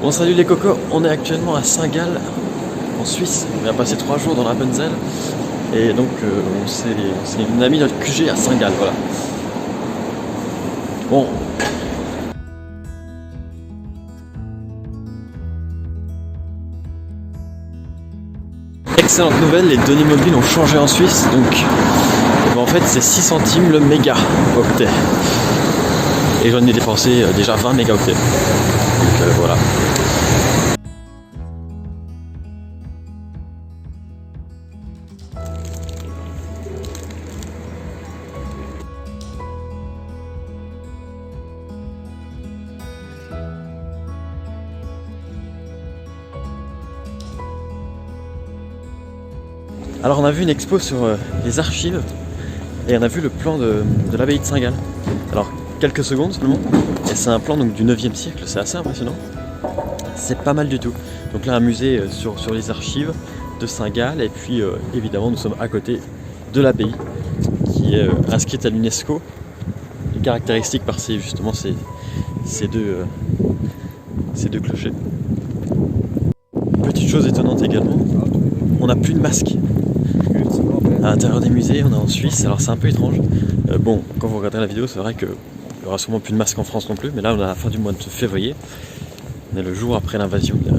Bon, salut les cocos, on est actuellement à Saint-Gall en Suisse. On a passé 3 jours dans Appenzell et donc on a mis notre QG à Saint-Gall, voilà. Bon. Excellente nouvelle, les données mobiles ont changé en Suisse, donc en fait c'est 6 centimes le méga octet. Et j'en ai dépensé déjà 20 mégaoctets. Donc voilà. Alors on a vu une expo sur les archives et on a vu le plan de l'abbaye de Saint-Gall. Alors quelques secondes seulement, et c'est un plan donc, du 9e siècle, c'est assez impressionnant. C'est pas mal du tout. Donc là un musée sur les archives de Saint-Gall et puis évidemment nous sommes à côté de l'abbaye qui est inscrite à l'UNESCO. Les caractéristiques par ces deux clochers. Petite chose étonnante également, on n'a plus de masque. À l'intérieur des musées, on est en Suisse, alors c'est un peu étrange. Bon, quand vous regarderez la vidéo, c'est vrai qu'il n'y aura sûrement plus de masques en France non plus, mais là on est à la fin du mois de février. On est le jour après l'invasion de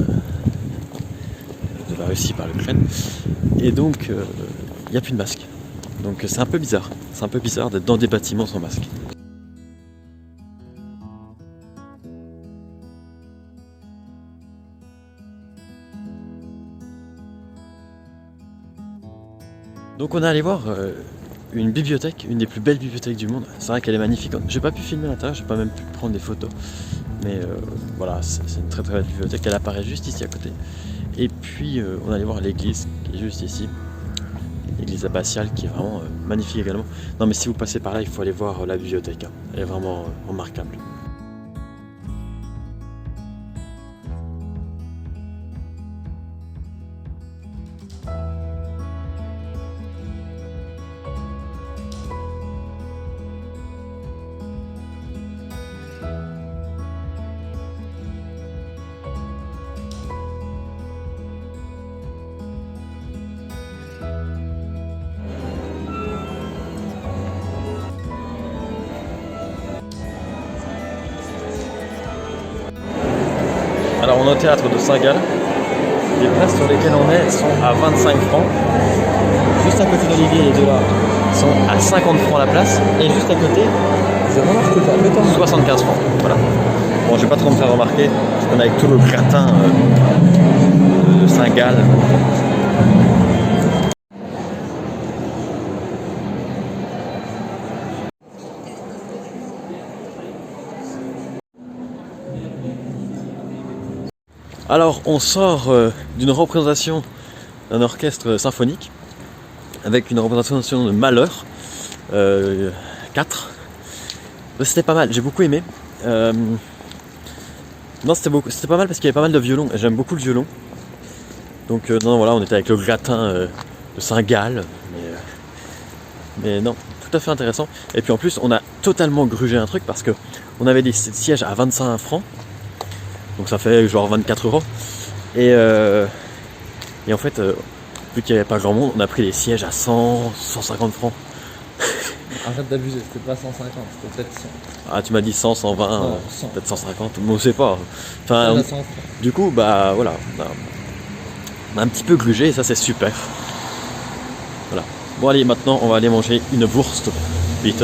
la Russie par l'Ukraine. Et donc, il n'y a plus de masques. Donc c'est un peu bizarre. C'est un peu bizarre d'être dans des bâtiments sans masque. Donc on est allé voir une bibliothèque, une des plus belles bibliothèques du monde. C'est vrai qu'elle est magnifique. J'ai pas pu filmer l'intérieur, j'ai pas même pu prendre des photos. Mais voilà, c'est une très très belle bibliothèque. Elle apparaît juste ici à côté. Et puis on est allé voir l'église qui est juste ici. L'église abbatiale qui est vraiment magnifique également. Non mais si vous passez par là, il faut aller voir la bibliothèque. Hein. Elle est vraiment remarquable. Alors on est au théâtre de Saint-Gall. Les places sur lesquelles on est sont à 25 francs. Juste à côté d'Olivier, les deux là sont à 50 francs la place. Et juste à côté, 75 francs. Voilà. Bon, je vais pas trop me faire remarquer, parce qu'on est avec tout le gratin de Saint-Gall. Alors on sort d'une représentation d'un orchestre symphonique avec une représentation de Malheur 4. C'était pas mal, j'ai beaucoup aimé. Non, c'était pas mal parce qu'il y avait pas mal de violons et j'aime beaucoup le violon. Donc non, voilà, on était avec le gratin de Saint-Gall, mais non, tout à fait intéressant. Et puis en plus on a totalement grugé un truc parce que on avait des sièges à 25 francs. Donc ça fait genre 24 €. Et en fait, vu qu'il n'y avait pas grand monde, on a pris les sièges à 100, 150 francs. Arrête d'abuser, c'était pas 150, c'était peut-être 100. Ah, tu m'as dit 100, 120, non, 100. Peut-être 150, mais on sait pas. Enfin, du coup, bah voilà, on a un petit peu grugé et ça c'est super. Voilà. Bon allez, maintenant on va aller manger une Wurst, bitte.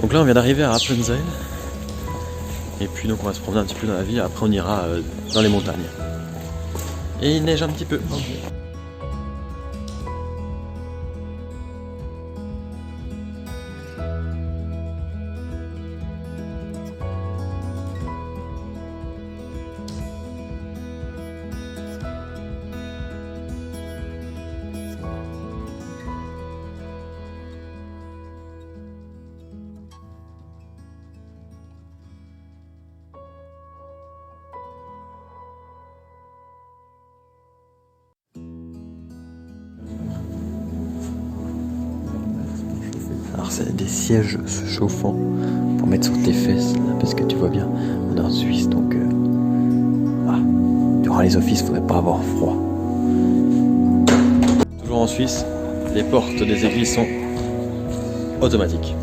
Donc là on vient d'arriver à Appenzell. Et puis donc on va se promener un petit peu dans la ville, après on ira dans les montagnes. Et il neige un petit peu. c'est des sièges chauffants pour mettre sur tes fesses, là, parce que tu vois bien, on est en Suisse, donc durant les offices, il faudrait pas avoir froid. Toujours en Suisse, les portes des églises sont automatiques.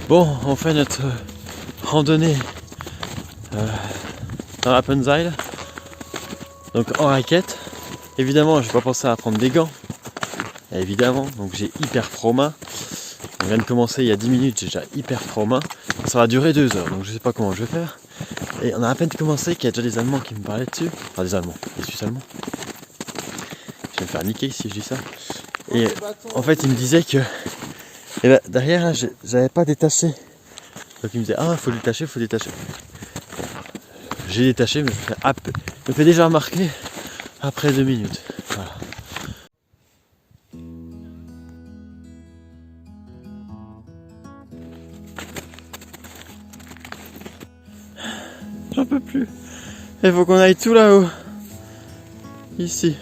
Bon, on fait notre randonnée dans la Appenzell, donc en raquette. Évidemment, j'ai pas pensé à prendre des gants, évidemment, donc j'ai hyper froid aux mains. On vient de commencer il y a 10 minutes, j'ai déjà hyper froid aux mains. Ça va durer 2 heures, donc je sais pas comment je vais faire. Et on a à peine commencé qu'il y a déjà des Allemands qui me parlaient dessus. Enfin des Allemands, des Suisses allemands. Je vais me faire niquer si je dis ça. Et en fait, ils me disaient que et là, derrière, là, j'avais pas détaché. Donc il me disait, ah, faut détacher, faut détacher. J'ai détaché, mais je me fais déjà remarquer après 2 minutes. Voilà. J'en peux plus. Il faut qu'on aille tout là-haut. Ici.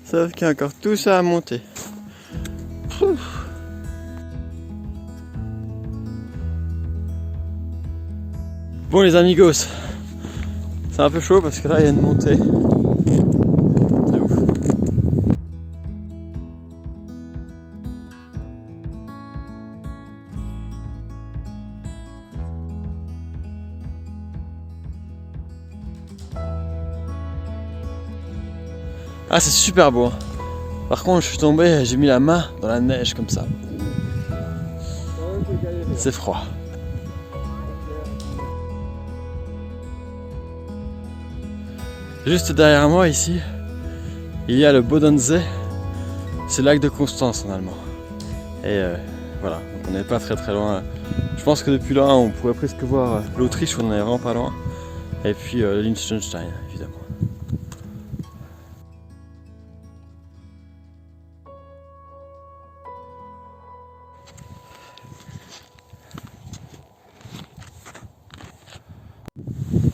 Sauf qu'il y a encore tout ça à monter. Ouf. Bon les amigos, c'est un peu chaud parce que là il y a une montée. C'est ouf. Ah c'est super beau. Par contre je suis tombé, j'ai mis la main dans la neige comme ça. C'est froid. Juste derrière moi ici, il y a le Bodensee, c'est le lac de Constance en allemand. Et voilà, donc on n'est pas très loin. Je pense que depuis là on pourrait presque voir l'Autriche, on est vraiment pas loin. Et puis Liechtenstein évidemment.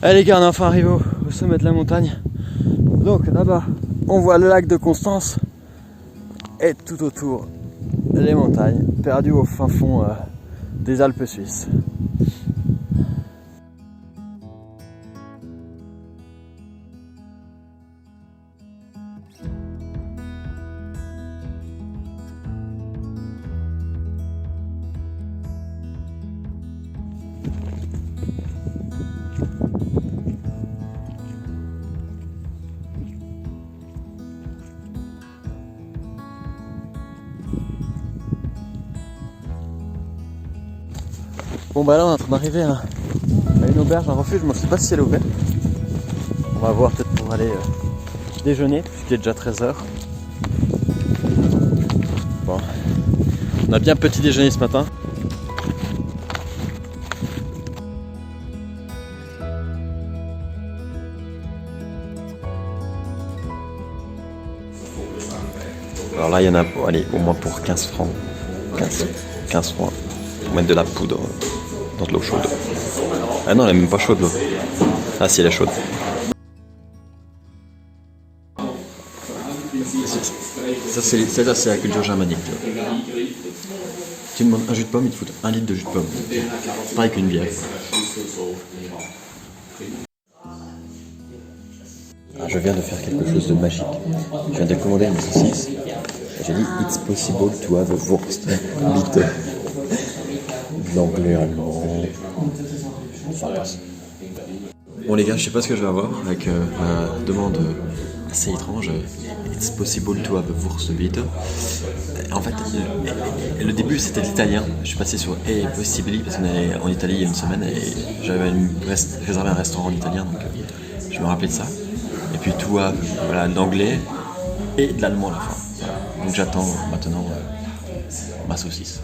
Allez les gars, on est enfin arrivé au sommet de la montagne. Donc là-bas, on voit le lac de Constance et tout autour les montagnes, perdues au fin fond des Alpes suisses. Bon bah là on est en train d'arriver à une auberge, un refuge, moi je sais pas si elle est ouverte. On va voir peut-être pour aller déjeuner, puisqu'il est déjà 13h. Bon, on a bien petit déjeuner ce matin. Alors là il y en a allez, au moins pour 15 francs. 15 francs pour mettre de la poudre dans de l'eau chaude. Ah non, elle est même pas chaude l'eau. Ah si, elle est chaude. Ça c'est la culture germanique. Tu demandes un jus de pomme, ils te foutent 1 litre de jus de pomme. Pareil qu'une bière. Ah, je viens de faire quelque chose de magique. Je viens de commander une saucisse. J'ai dit it's possible to have a Wurst. Bitte. L'anglais, allemand. Ça passe. Bon les gars, je sais pas ce que je vais avoir avec la demande c'est étrange. It's possible to have a Wurstbete. En fait, le début c'était l'italien. Je suis passé sur possibly parce qu'on est en Italie il y a une semaine et j'avais réservé un restaurant en italien, donc je me rappelais de ça. Et puis to have, voilà, l'anglais et de l'allemand à la fin. Voilà. Donc j'attends maintenant ma saucisse.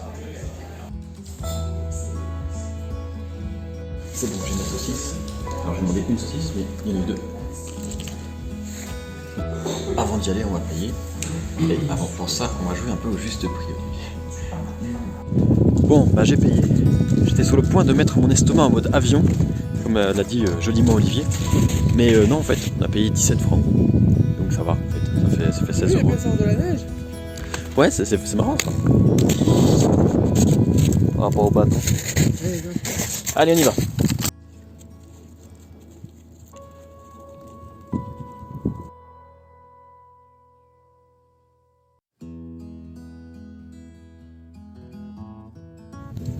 C'est bon, j'ai ma saucisse. Alors j'ai demandé une saucisse, mais il y en a eu 2. Avant d'y aller, on va payer. Et avant pour ça, on va jouer un peu au juste prix. Bon, bah j'ai payé. J'étais sur le point de mettre mon estomac en mode avion, comme l'a dit joliment Olivier. Mais non, en fait, on a payé 17 francs. Donc ça va, en fait. Ça fait 16 euros. Ça sort de la neige. Ouais, c'est marrant ça. Par rapport au bâton. Allez, on y va.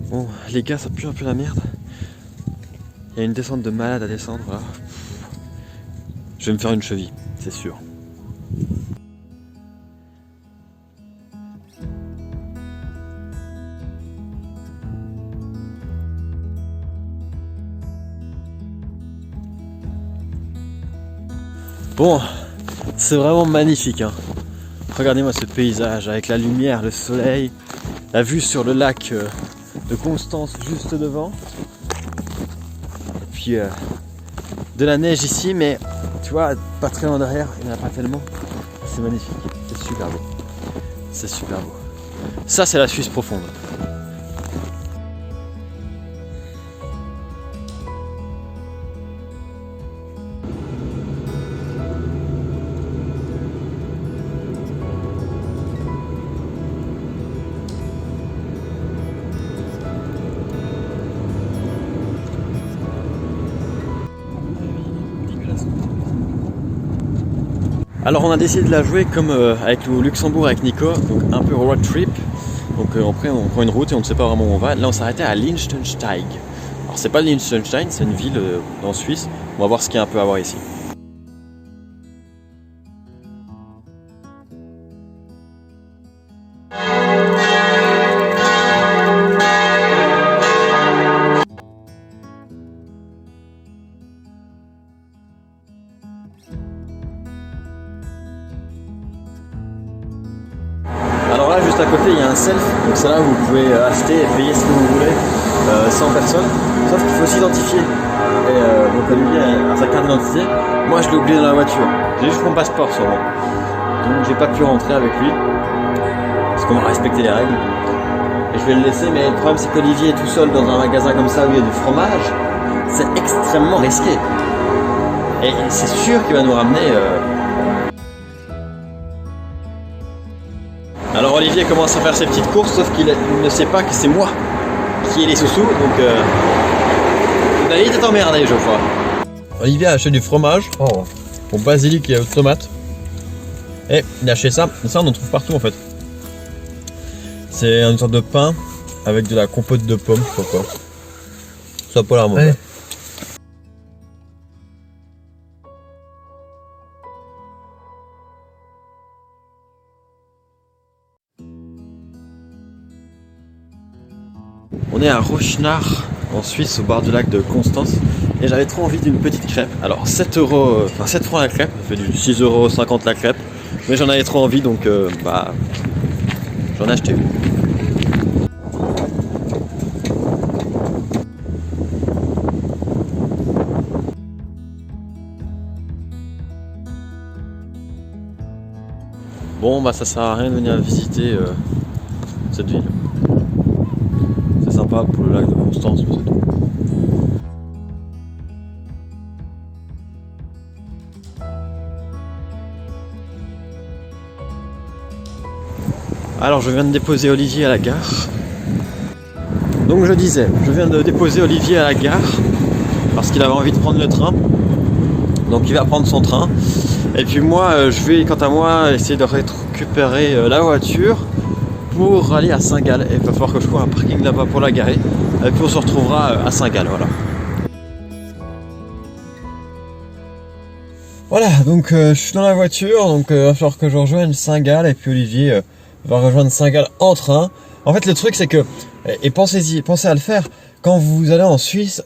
Bon, les gars, ça pue un peu la merde. Il y a une descente de malade à descendre là. Je vais me faire une cheville, c'est sûr. Bon, c'est vraiment magnifique, hein. Regardez-moi ce paysage avec la lumière, le soleil, la vue sur le lac de Constance juste devant. Et puis de la neige ici, mais tu vois, pas très loin derrière, il n'y en a pas tellement. C'est magnifique, c'est super beau. C'est super beau. Ça, c'est la Suisse profonde. Alors on a décidé de la jouer comme avec le Luxembourg avec Nico, donc un peu road trip. Donc après on prend une route et on ne sait pas vraiment où on va. Là on s'arrêtait à Liechtenstein. Alors c'est pas Liechtenstein, c'est une ville en Suisse. On va voir ce qu'il y a un peu à voir ici. Alors là, juste à côté, il y a un self, donc c'est là où vous pouvez acheter et payer ce que vous voulez sans personne. Sauf qu'il faut s'identifier. Et donc Olivier a sa carte d'identité. Moi, je l'ai oublié dans la voiture. J'ai juste mon passeport seulement. Donc j'ai pas pu rentrer avec lui parce qu'on va respecter les règles. Et je vais le laisser, mais le problème c'est qu'Olivier est tout seul dans un magasin comme ça où il y a du fromage. C'est extrêmement risqué. Et c'est sûr qu'il va nous ramener. Alors Olivier commence à faire ses petites courses, sauf qu'il ne sait pas que c'est moi qui ai les sous-sous, donc il était emmerdé je crois. Olivier a acheté du fromage au basilic et aux tomates. Et il a acheté ça, et ça on en trouve partout en fait. C'est une sorte de pain avec de la compote de pommes, je sais pas quoi. Ça pas l'air mauvais. Ouais. On est à Rochenach en Suisse au bord du lac de Constance et j'avais trop envie d'une petite crêpe. Alors 7 francs la crêpe, ça fait du 6,50 € la crêpe, mais j'en avais trop envie donc j'en ai acheté une. Bon bah ça sert à rien de venir visiter cette ville. C'est sympa pour le lac de Constance, mais c'est tout. Alors je viens de déposer Olivier à la gare. Donc je disais, je viens de déposer Olivier à la gare parce qu'il avait envie de prendre le train. Donc il va prendre son train. Et puis moi, je vais quant à moi essayer de récupérer la voiture pour aller à Saint-Gall. Et il va falloir que je trouve un parking là-bas pour la garer. Et puis on se retrouvera à Saint-Gall, voilà. Voilà, donc je suis dans la voiture, donc il va falloir que je rejoigne Saint-Gall et puis Olivier va rejoindre Saint-Gall en train. En fait, le truc c'est que, et pensez-y, pensez à le faire, quand vous allez en Suisse,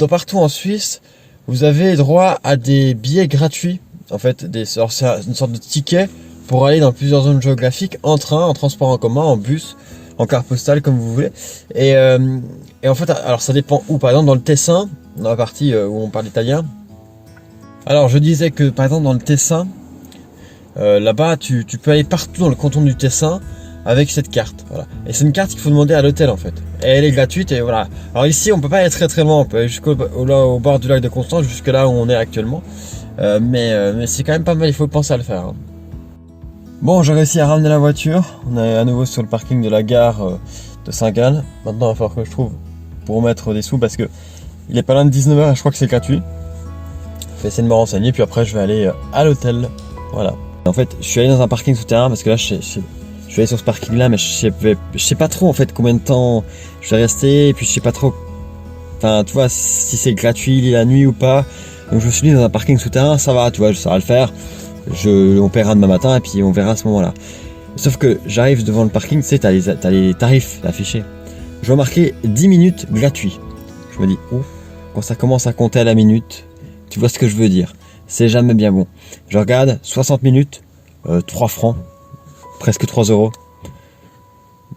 partout en Suisse, vous avez droit à des billets gratuits, en fait, c'est une sorte de ticket pour aller dans plusieurs zones géographiques en train, en transport en commun, en bus, en carte postale, comme vous voulez. Et en fait, alors ça dépend où, par exemple dans le Tessin, dans la partie où on parle italien. Alors je disais que par exemple dans le Tessin, là-bas tu peux aller partout dans le canton du Tessin avec cette carte. Voilà. Et c'est une carte qu'il faut demander à l'hôtel en fait. Et elle est gratuite et voilà. Alors ici on peut pas aller très très loin, on peut aller au bord du lac de Constance, jusque là où on est actuellement. Mais c'est quand même pas mal, il faut penser à le faire. Hein. Bon, j'ai réussi à ramener la voiture. On est à nouveau sur le parking de la gare de Saint-Gall. Maintenant il va falloir que je trouve pour mettre des sous parce que il est pas loin de 19h et je crois que c'est gratuit. Je vais essayer de me renseigner, puis après je vais aller à l'hôtel. Voilà. En fait, je suis allé dans un parking souterrain parce que là, je suis allé sur ce parking là, mais je sais pas trop en fait combien de temps je vais rester, et puis je sais pas trop, enfin, tu vois, si c'est gratuit la nuit ou pas. Donc je me suis dit dans un parking souterrain, ça va, tu vois, ça va le faire. On paiera demain matin et puis on verra à ce moment-là. Sauf que j'arrive devant le parking, tu sais, t'as les tarifs affichés. Je vois marqué 10 minutes gratuit. Je me dis, ouf, quand ça commence à compter à la minute, tu vois ce que je veux dire. C'est jamais bien bon. Je regarde, 60 minutes, 3 francs, presque 3 euros.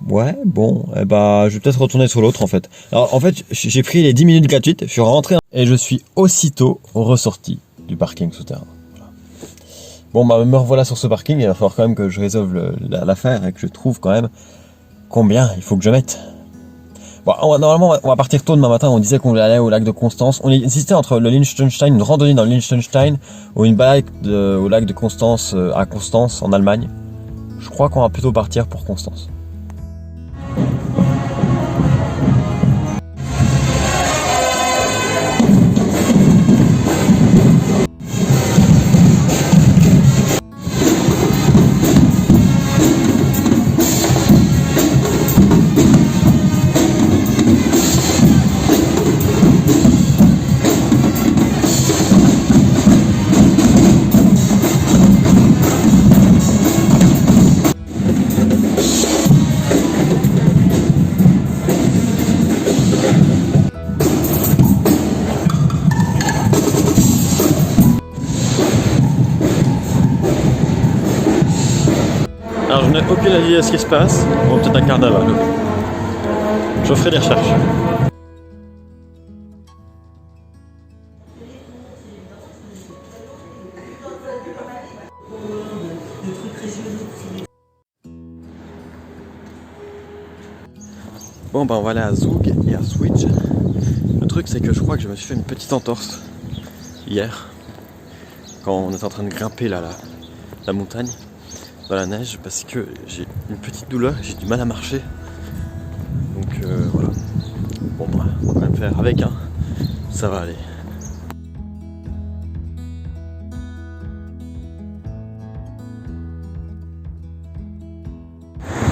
Ouais, bon, eh ben, je vais peut-être retourner sur l'autre en fait. Alors en fait, j'ai pris les 10 minutes gratuites, je suis rentré et je suis aussitôt ressorti du parking souterrain. Voilà. Bon, bah me revoilà sur ce parking, il va falloir quand même que je résolve l'affaire et que je trouve quand même combien il faut que je mette. Bon, normalement, on va partir tôt demain matin. On disait qu'on voulait aller au lac de Constance. On hésitait entre le Liechtenstein, une randonnée dans le Liechtenstein, ou une balade au lac de Constance, à Constance, en Allemagne. Je crois qu'on va plutôt partir pour Constance. Alors je n'ai aucune idée de ce qui se passe. Bon, peut-être un carnaval. Je ferai des recherches. Bon, bah on va aller à Zug et à Switch. Le truc c'est que je crois que je me suis fait une petite entorse hier quand on était en train de grimper là, la montagne dans la neige, parce que j'ai une petite douleur, j'ai du mal à marcher. Donc voilà. Bon, bah, on va quand même faire avec, hein. Ça va aller.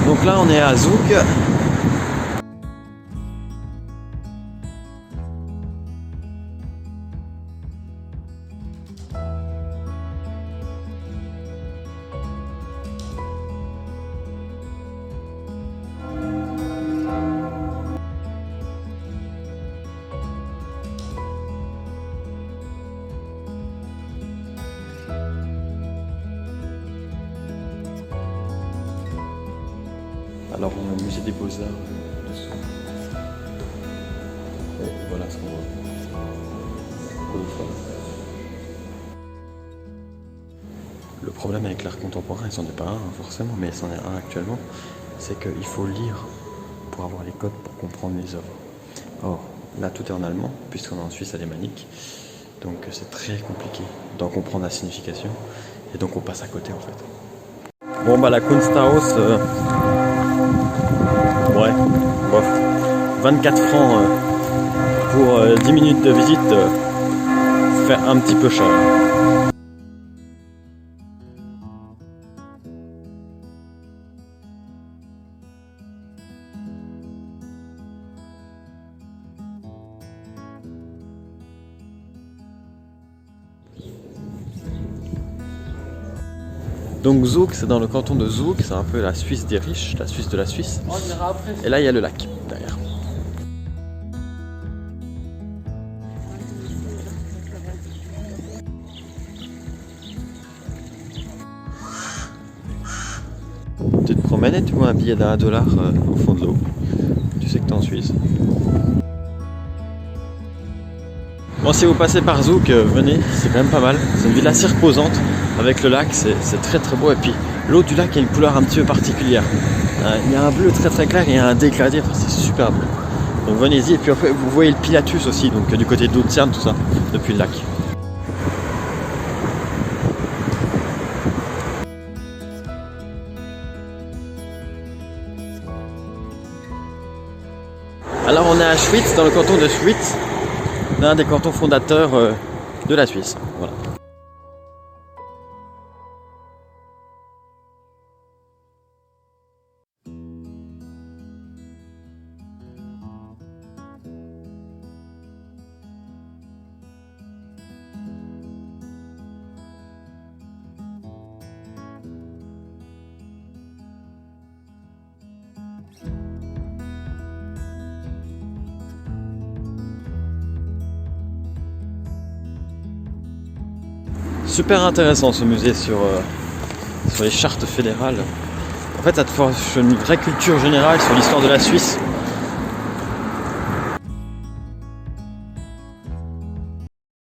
Donc là on est à Zug. Alors on a le musée des Beaux-Arts dessous. Et voilà ce qu'on voit. Le problème avec l'art contemporain, il s'en est pas un forcément, mais il s'en est un actuellement, c'est qu'il faut lire pour avoir les codes pour comprendre les œuvres. Or, là tout est en allemand, puisqu'on est en Suisse alémanique, donc c'est très compliqué d'en comprendre la signification, et donc on passe à côté en fait. Bon bah la Kunsthaus, ouais, bof. 24 francs pour 10 minutes de visite, fait un petit peu cher. Donc Zug, c'est dans le canton de Zug, c'est un peu la Suisse des riches, la Suisse de la Suisse. Et là, il y a le lac derrière. Tu te promènes et tu vois un billet d'1 dollar au fond de l'eau. Tu sais que t'es en Suisse. Bon, si vous passez par Zug, venez, c'est quand même pas mal. C'est une ville assez reposante avec le lac, c'est très très beau. Et puis l'eau du lac a une couleur un petit peu particulière. Il y a un bleu très très clair et il y a un dégradé, enfin, c'est super beau. Donc venez-y. Et puis après, vous voyez le Pilatus aussi, donc du côté de Luzern, tout ça, depuis le lac. Alors on est à Schwyz, dans le canton de Schwyz, l'un des cantons fondateurs de la Suisse. Voilà. Super intéressant ce musée sur les chartes fédérales. En fait, ça te forge une vraie culture générale sur l'histoire de la Suisse.